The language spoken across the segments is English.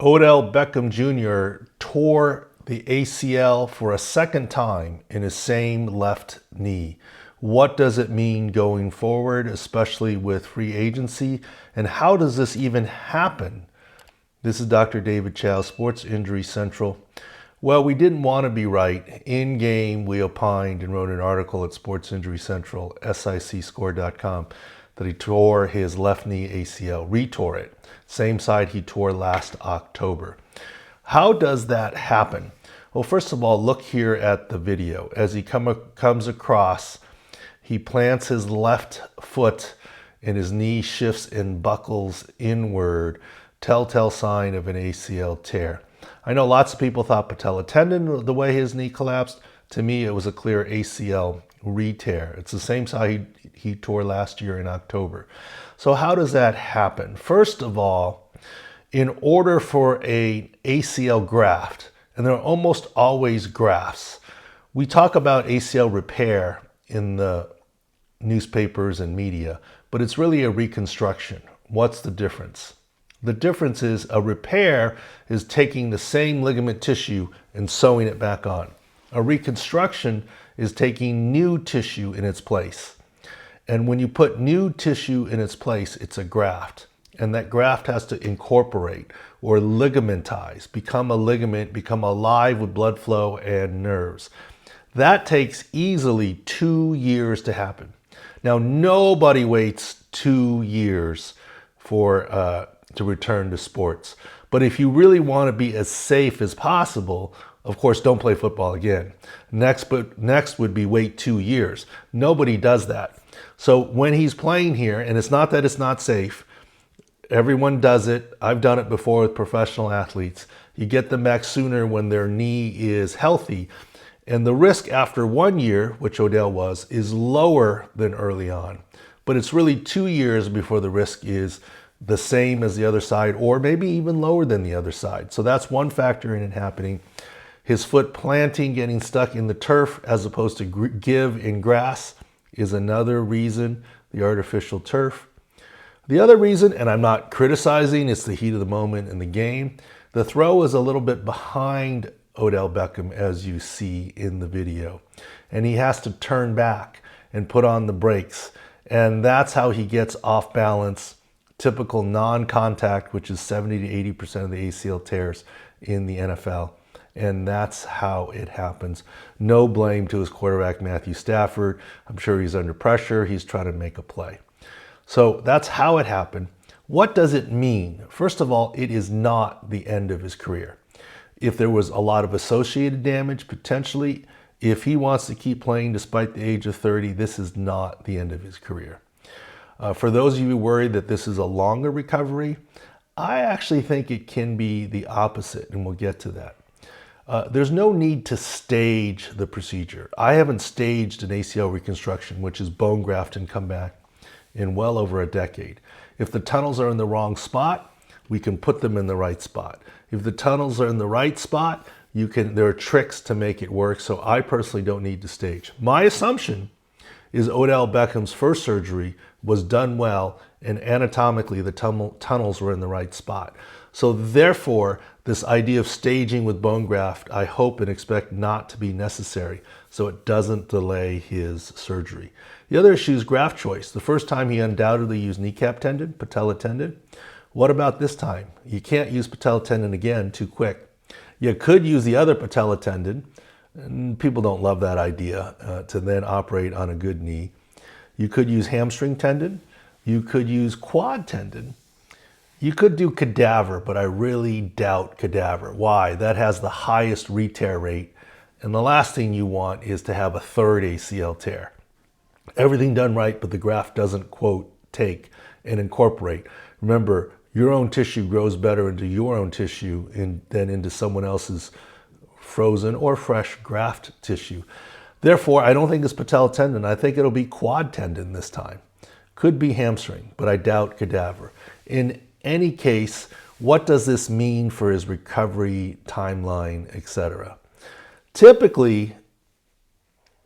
Odell Beckham Jr. tore the ACL for a second time in his same left knee. What does it mean going forward, especially with free agency? And how does this even happen? This is Dr. David Chao, Sports Injury Central. Well, we didn't want to be right. In game, we opined and wrote an article at Sports Injury Central, sicscore.com, that he tore his left knee ACL, retore it. Same side he tore last October. How does that happen? Well, first of all, look here at the video. As he comes across, he plants his left foot and his knee shifts and buckles inward, telltale sign of an ACL tear. I know lots of people thought patella tendon the way his knee collapsed. To me, it was a clear ACL re-tear. It's the same side he tore last year in October. So how does that happen? First of all, in order for an ACL graft, and there are almost always grafts, we talk about ACL repair in the newspapers and media, but it's really a reconstruction. What's the difference? The difference is a repair is taking the same ligament tissue and sewing it back on. A reconstruction is taking new tissue in its place. And when you put new tissue in its place, it's a graft. And that graft has to incorporate or ligamentize, become a ligament, become alive with blood flow and nerves. That takes easily 2 years to happen. Now, nobody waits 2 years to return to sports. But if you really want to be as safe as possible, of course, don't play football again. Next would be wait 2 years. Nobody does that. So when he's playing here, and it's not that it's not safe, everyone does it. I've done it before with professional athletes. You get them back sooner when their knee is healthy. And the risk after 1 year, which Odell was, is lower than early on. But it's really 2 years before the risk is the same as the other side, or maybe even lower than the other side. So that's one factor in it happening. His foot planting, getting stuck in the turf as opposed to give in grass is another reason, the artificial turf. The other reason, and I'm not criticizing, it's the heat of the moment in the game. The throw is a little bit behind Odell Beckham, as you see in the video. And he has to turn back and put on the brakes. And that's how he gets off balance. Typical non-contact, which is 70 to 80% of the ACL tears in the NFL. And that's how it happens. No blame to his quarterback, Matthew Stafford. I'm sure he's under pressure. He's trying to make a play. So that's how it happened. What does it mean? First of all, it is not the end of his career. If there was a lot of associated damage, potentially, if he wants to keep playing despite the age of 30, this is not the end of his career. For those of you worried that this is a longer recovery, I actually think it can be the opposite, and we'll get to that. There's no need to stage the procedure. I haven't staged an ACL reconstruction, which is bone graft and come back, in well over a decade. If the tunnels are in the wrong spot, we can put them in the right spot. If the tunnels are in the right spot, there are tricks to make it work, so I personally don't need to stage. My assumption is Odell Beckham's first surgery was done well, and anatomically the tunnels were in the right spot. So therefore, this idea of staging with bone graft, I hope and expect not to be necessary, so it doesn't delay his surgery. The other issue is graft choice. The first time he undoubtedly used kneecap tendon, patella tendon. What about this time? You can't use patella tendon again too quick. You could use the other patella tendon, and people don't love that idea, to then operate on a good knee. You could use hamstring tendon. You could use quad tendon. You could do cadaver, but I really doubt cadaver. Why? That has the highest re-tear rate. And the last thing you want is to have a third ACL tear. Everything done right, but the graft doesn't, quote, take and incorporate. Remember, your own tissue grows better into your own tissue than into someone else's frozen or fresh graft tissue. Therefore, I don't think it's patella tendon. I think it'll be quad tendon this time. Could be hamstring, but I doubt cadaver. In any case, what does this mean for his recovery timeline, etc.? Typically,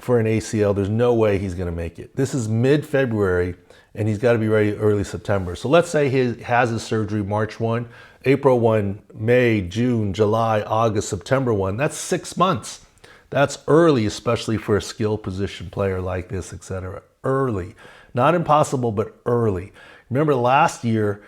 for an ACL, there's no way he's going to make it. This is mid-February, and he's got to be ready early September. So let's say he has his surgery March 1. April 1, May, June, July, August, September 1. That's 6 months. That's early, especially for a skill position player like this, etc. Early. Not impossible, but early. Remember last year,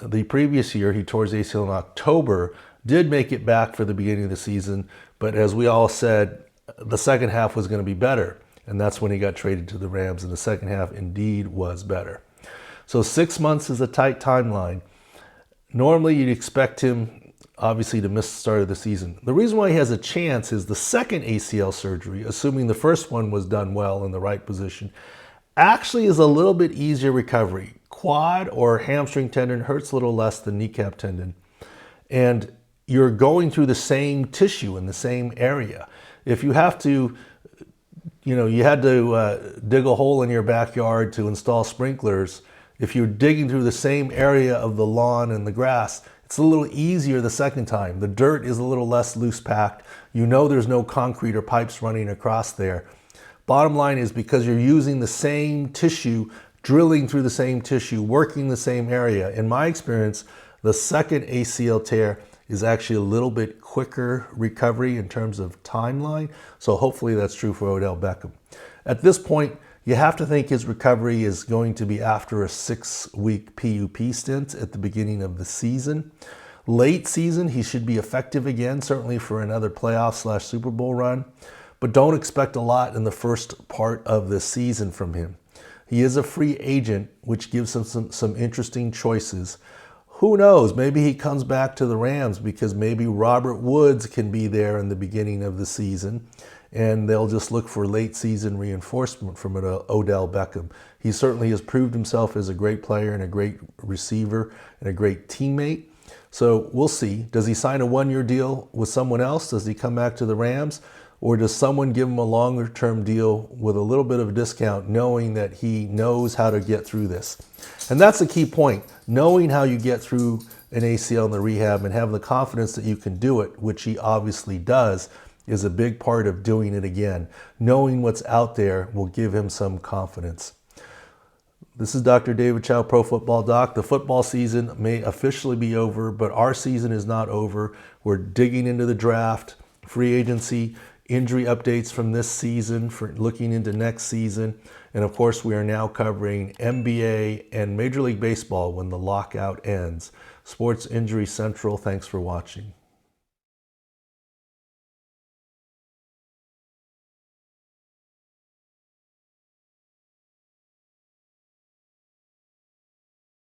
the previous year, he tore his ACL in October, did make it back for the beginning of the season, but as we all said, the second half was going to be better. And that's when he got traded to the Rams, and the second half indeed was better. So 6 months is a tight timeline. Normally, you'd expect him, obviously, to miss the start of the season. The reason why he has a chance is the second ACL surgery, assuming the first one was done well in the right position, actually is a little bit easier recovery. Quad or hamstring tendon hurts a little less than kneecap tendon. And you're going through the same tissue in the same area. If you have to, you had to dig a hole in your backyard to install sprinklers, if you're digging through the same area of the lawn and the grass, it's a little easier the second time. The dirt is a little less loose packed. You know there's no concrete or pipes running across there. Bottom line is because you're using the same tissue, drilling through the same tissue, working the same area. In my experience, the second ACL tear is actually a little bit quicker recovery in terms of timeline. So hopefully that's true for Odell Beckham. At this point, you have to think his recovery is going to be after a 6-week PUP stint at the beginning of the season. Late season, he should be effective again, certainly for another playoff/Super Bowl run. But don't expect a lot in the first part of the season from him. He is a free agent, which gives him some interesting choices. Who knows? Maybe he comes back to the Rams because maybe Robert Woods can be there in the beginning of the season, and they'll just look for late season reinforcement from Odell Beckham. He certainly has proved himself as a great player and a great receiver and a great teammate. So we'll see. Does he sign a one-year deal with someone else? Does he come back to the Rams? Or does someone give him a longer-term deal with a little bit of a discount, knowing that he knows how to get through this? And that's the key point. Knowing how you get through an ACL in the rehab and having the confidence that you can do it, which he obviously does, is a big part of doing it again. Knowing what's out there will give him some confidence. This is Dr. David Chao, Pro Football Doc. The football season may officially be over, but our season is not over. We're digging into the draft, free agency, injury updates from this season for looking into next season. And of course, we are now covering NBA and Major League Baseball when the lockout ends. Sports Injury Central, thanks for watching.